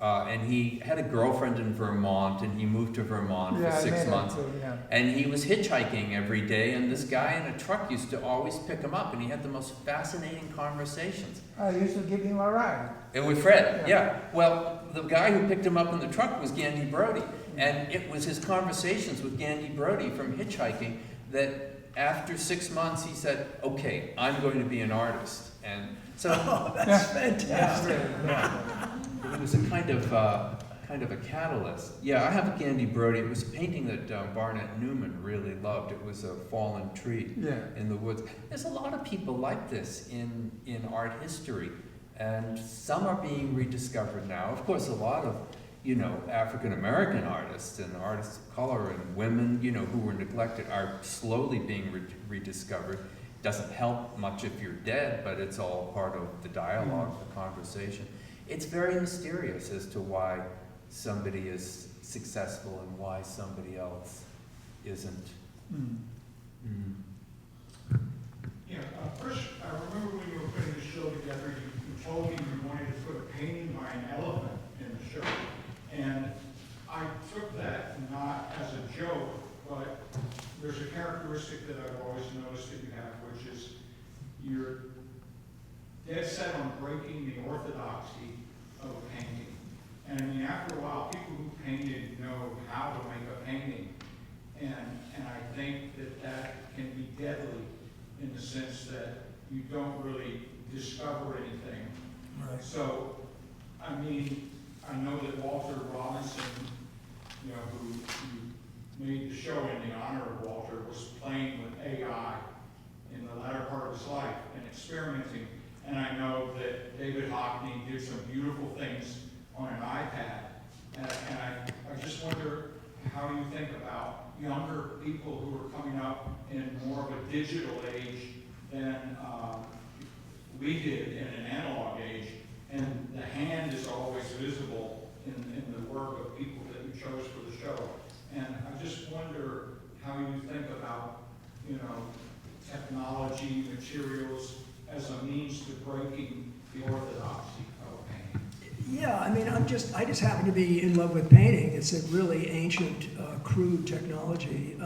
And he had a girlfriend in Vermont, and he moved to Vermont Yeah, for I 6 met him months. too, yeah. And he was hitchhiking every day, and this guy in a truck used to always pick him up, and he had the most fascinating conversations. I used to give him a ride. And with Fred, Yeah. yeah. Well, the guy who picked him up in the truck was Gandhi Brody. And it was his conversations with Gandhi Brody from hitchhiking that after 6 months he said, okay, I'm going to be an artist. And so Oh, that's fantastic. it was a kind of a catalyst. Yeah, I have a Gandhi Brody. It was a painting that Barnett Newman really loved. It was a fallen tree Yeah. in the woods. There's a lot of people like this in art history, and some are being rediscovered now. Of course, a lot of, you know, African American artists and artists of color and women, you know, who were neglected are slowly being rediscovered. Doesn't help much if you're dead, but it's all part of the dialogue, the conversation. It's very mysterious as to why somebody is successful and why somebody else isn't. Mm. Mm. Yeah, first, I remember when you were putting the show together, you told me you wanted to put a painting by an elephant in the show. And I took that not as a joke, but there's a characteristic that I've always noticed that you have, which is you're dead set on breaking the orthodoxy of a painting. And I mean, after a while, people who painted know how to make a painting. And I think that that can be deadly in the sense that you don't really discover anything. Right. So, I mean, I know that Walter Robinson, you know, who made the show in the honor of Walter, was playing with AI in the latter part of his life and experimenting. And I know that David Hockney did some beautiful things on an iPad. And I just wonder how you think about younger people who are coming up in more of a digital age than we did in an analog age. And the hand is always visible in the work of people that you chose for the show. And I just wonder how you think about, you know, technology, materials as a means to breaking the orthodoxy of painting. Yeah, I mean, I just happen to be in love with painting. It's a really ancient, crude technology.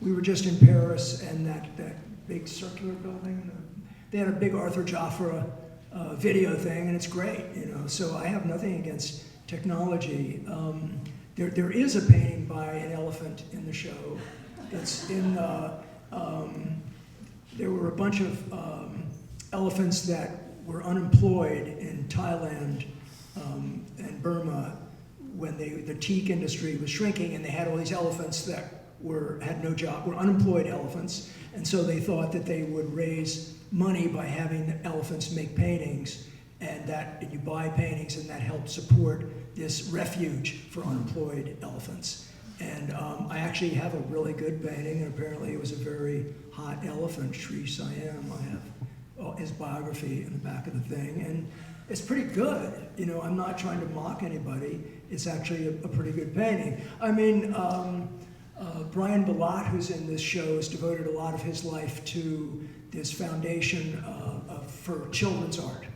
We were just in Paris, and that big circular building, they had a big Arthur Jaffra video thing, and it's great, you know. So I have nothing against technology. There is a painting by an elephant in the show. It's in, there were a bunch of elephants that were unemployed in Thailand and Burma when the teak industry was shrinking, and they had all these elephants that had no job, were unemployed elephants, and so they thought that they would raise money by having the elephants make paintings, and you buy paintings, and that helped support this refuge for unemployed elephants. And I actually have a really good painting, and apparently it was a very hot elephant, Sri Siam. I have his biography in the back of the thing, and it's pretty good. You know, I'm not trying to mock anybody. It's actually a pretty good painting. I mean, Brian Balat, who's in this show, has devoted a lot of his life to this foundation for children's art.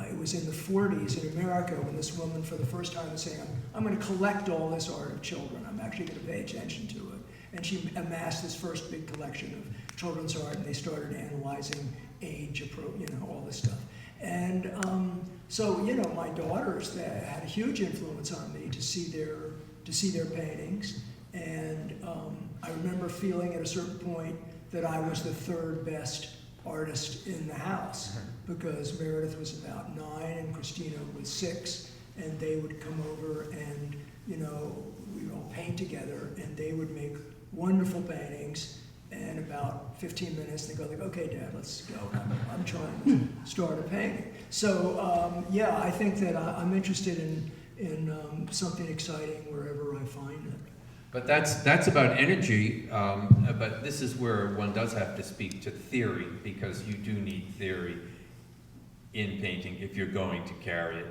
It was in the 40s in America when this woman for the first time was saying, I'm going to collect all this art of children. I'm actually going to pay attention to it. And she amassed this first big collection of children's art, and they started analyzing age, you know, all this stuff. And so, you know, my daughters, they had a huge influence on me to see their paintings. And I remember feeling at a certain point that I was the third best artist in the house, because Meredith was about 9 and Christina was 6, and they would come over and, you know, we'd all paint together, and they would make wonderful paintings. And about 15 minutes, they go like, okay, Dad, let's go. I'm trying to start a painting. So yeah, I think that I'm interested in something exciting wherever I find it. But that's about energy, but this is where one does have to speak to theory, because you do need theory in painting if you're going to carry it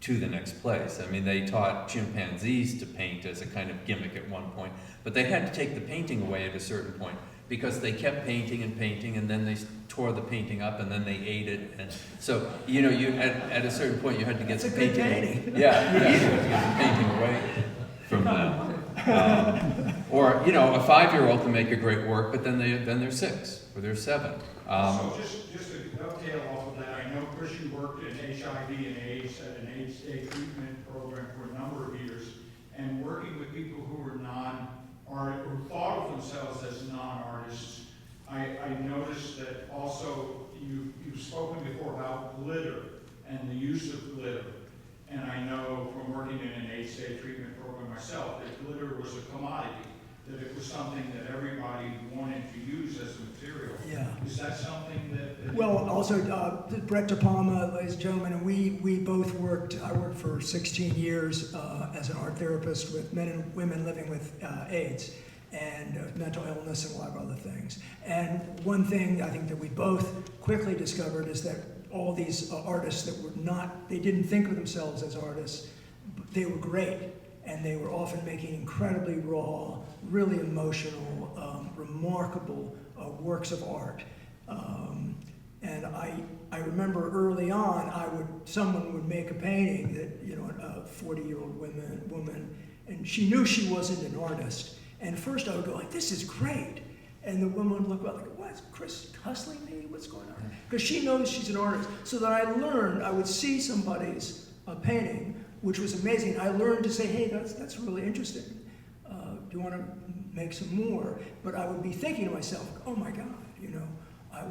to the next place. I mean, they taught chimpanzees to paint as a kind of gimmick at one point, but they had to take the painting away at a certain point, because they kept painting and painting, and then they tore the painting up, and then they ate it. And so, you know, you at a certain point you had to get the painting. Yeah, you had to get the painting away from them. Or, you know, a 5-year-old can make a great work, but then they're 6 or they're 7. So just to dovetail off of that, I know, Chris, you worked in HIV and AIDS at an AIDS day treatment program for a number of years, and working with people who were non-art, who thought of themselves as non-artists. I noticed that also you've spoken before about glitter and the use of glitter. And I know from working in an AIDS day treatment program myself that glitter was a commodity, that it was something that everybody wanted to use as a material. Yeah. Is that something that Well, also Brett De Palma, ladies and gentlemen, and we both worked. I worked for 16 years as an art therapist with men and women living with AIDS and mental illness and a lot of other things. And one thing I think that we both quickly discovered is that all these artists that were they didn't think of themselves as artists, but they were great, and they were often making incredibly raw, really emotional, remarkable works of art. And I remember early on, someone would make a painting that, you know, a 40-year-old woman, and she knew she wasn't an artist. And first I would go like, this is great. And the woman would look up like, what, is Chris hustling me? What's going on? Because she knows she's an artist. So that I would see somebody's painting, which was amazing. I learned to say, hey, that's really interesting. Do you want to make some more? But I would be thinking to myself, oh my God, you know,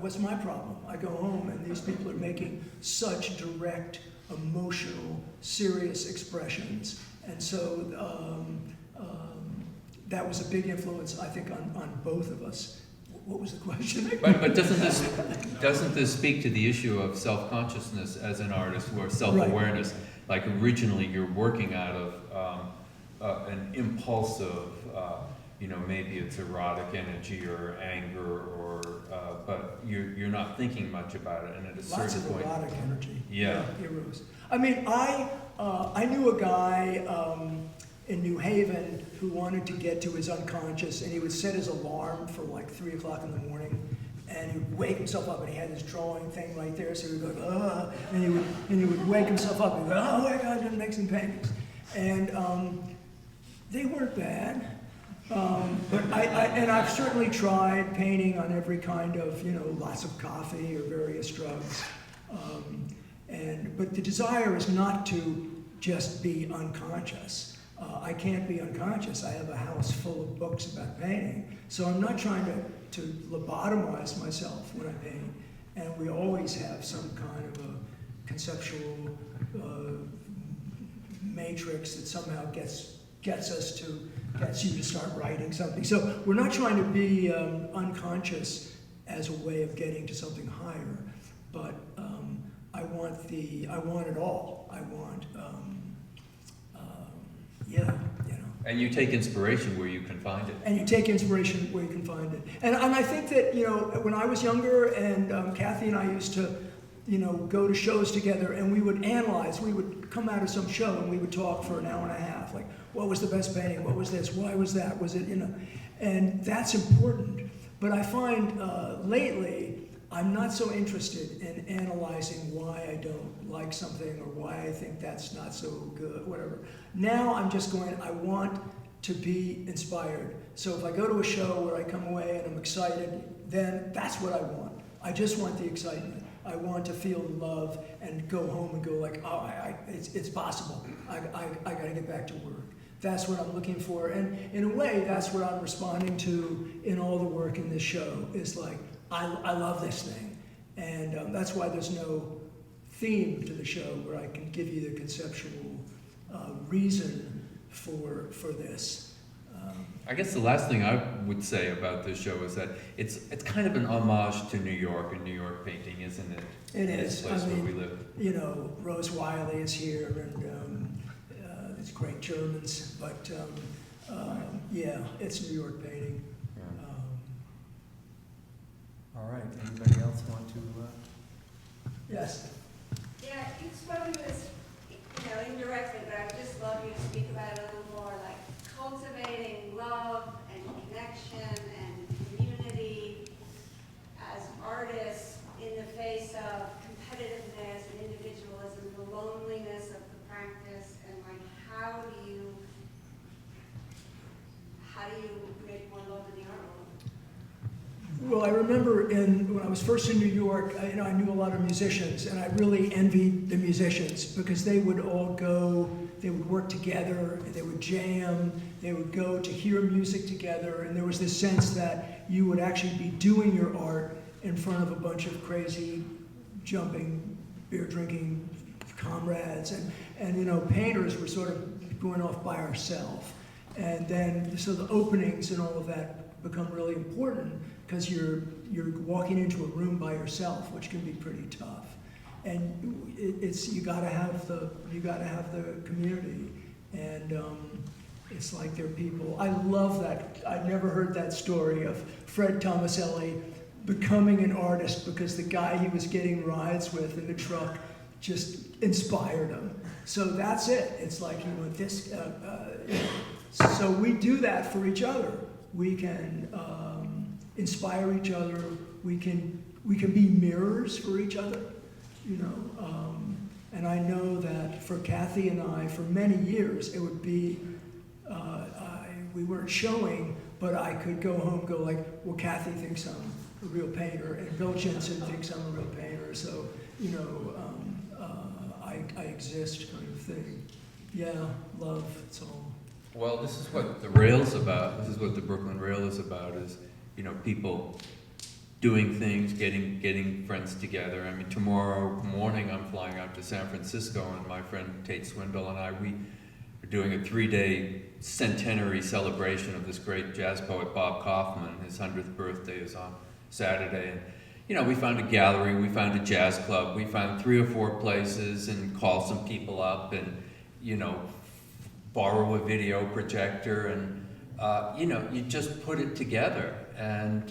what's my problem? I go home and these people are making such direct, emotional, serious expressions. And so that was a big influence, I think, on both of us. what was the question? But doesn't this speak to the issue of self-consciousness as an artist, or self-awareness? Like originally you're working out of an impulsive, maybe it's erotic energy or anger, or but you're not thinking much about it, and at a certain Lots of point, erotic energy. Yeah. Eros. I mean, I knew a guy in New Haven who wanted to get to his unconscious, and he would set his alarm for like 3 o'clock in the morning, and he would wake himself up, and he had his drawing thing right there, so he would go, and he would wake himself up, and go, oh my God, and make some paintings. And they weren't bad. But I've certainly tried painting on every kind of, lots of coffee or various drugs. But the desire is not to just be unconscious. I can't be unconscious. I have a house full of books about painting. So I'm not trying to lobotomize myself when I paint. And we always have some kind of a conceptual matrix that somehow gets you to start writing something. So we're not trying to be unconscious as a way of getting to something higher, but I want it all. I want, And you take inspiration where you can find it. And you take inspiration where you can find it. And I think that, when I was younger, and Kathy and I used to, go to shows together, and we would analyze. We would come out of some show and we would talk for an hour and a half, like, what was the best painting? What was this? Why was that? Was it, And that's important. But I find lately, I'm not so interested in analyzing why I don't like something or why I think that's not so good, whatever. Now I'm just I want to be inspired. So if I go to a show where I come away and I'm excited, then that's what I want. I just want the excitement. I want to feel the love and go home and go like, oh, it's possible. I got to get back to work. That's what I'm looking for. And in a way, that's what I'm responding to in all the work in this show, is like, I love this thing. And that's why there's no theme to the show where I can give you the conceptual reason for this. I guess the last thing I would say about this show is that it's kind of an homage to New York and New York painting, isn't it? It This is. place where we live. Rose Wiley is here, and it's great Germans, but it's New York painting. Yeah. All right, anybody else want to? Yes. Yeah, you spoke to this, indirectly, but I would just love you to speak about it a little more, like cultivating love and connection and community as artists in the face of competitiveness and individualism, the loneliness of the practice, and like how do you make more love in the art world? Well, I remember when I was first in New York, I knew a lot of musicians, and I really envied the musicians because they would all go, they would work together, they would jam, they would go to hear music together, and there was this sense that you would actually be doing your art in front of a bunch of crazy, jumping, beer-drinking comrades, and painters were sort of going off by ourselves. And then, so the openings and all of that become really important because you're walking into a room by yourself, which can be pretty tough. And you gotta have the community, and it's like they're people. I love that. I've never heard that story of Fred Tomaselli becoming an artist because the guy he was getting rides with in the truck just inspired him. So that's it. It's like this. So we do that for each other. We can inspire each other. We can be mirrors for each other. And I know that for Kathy and I, for many years, it would be we weren't showing, but I could go home and go like, well, Kathy thinks I'm a real painter, and Bill Jensen thinks I'm a real painter. So I exist, kind of thing. Yeah, love. It's all. Well, this is what the Rail's about. This is what the Brooklyn Rail is about, is, people doing things, getting friends together. I mean, tomorrow morning I'm flying out to San Francisco, and my friend Tate Swindle and I, we're doing a 3-day centenary celebration of this great jazz poet Bob Kaufman. His 100th birthday is on Saturday. And, you know, we found a gallery, we found a jazz club, we found 3 or 4 places and called some people up and, you know, borrow a video projector and, you know, you just put it together. And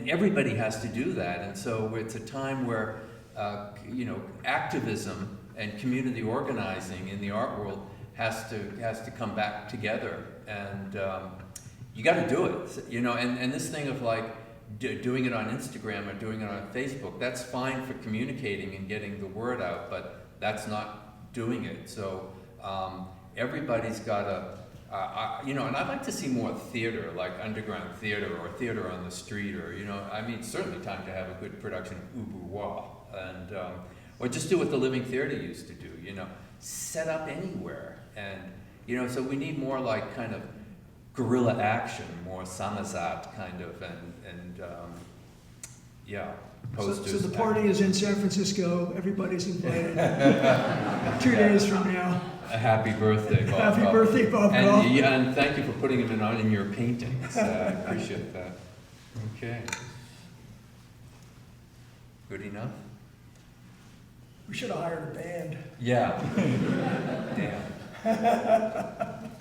everybody has to do that. And so it's a time where, you know, activism and community organizing in the art world has to come back together. And you got to do it, you know, and this thing of like, doing it on Instagram or doing it on Facebook, that's fine for communicating and getting the word out, but that's not doing it. So everybody's got to, you know, and I'd like to see more theater, like underground theater or theater on the street, or, you know, I mean, it's certainly time to have a good production of Ubuwa, and or just do what the Living Theater used to do, you know, set up anywhere. And, you know, so we need more like kind of guerrilla action, more samizat kind of, and yeah, posters. So the party is in San Francisco. Everybody's invited. 2 days from now. A happy birthday, Bob. Happy birthday, Bob. And, yeah, and thank you for putting him in your paintings. I appreciate that. Okay. Good enough? We should have hired a band. Yeah. Damn.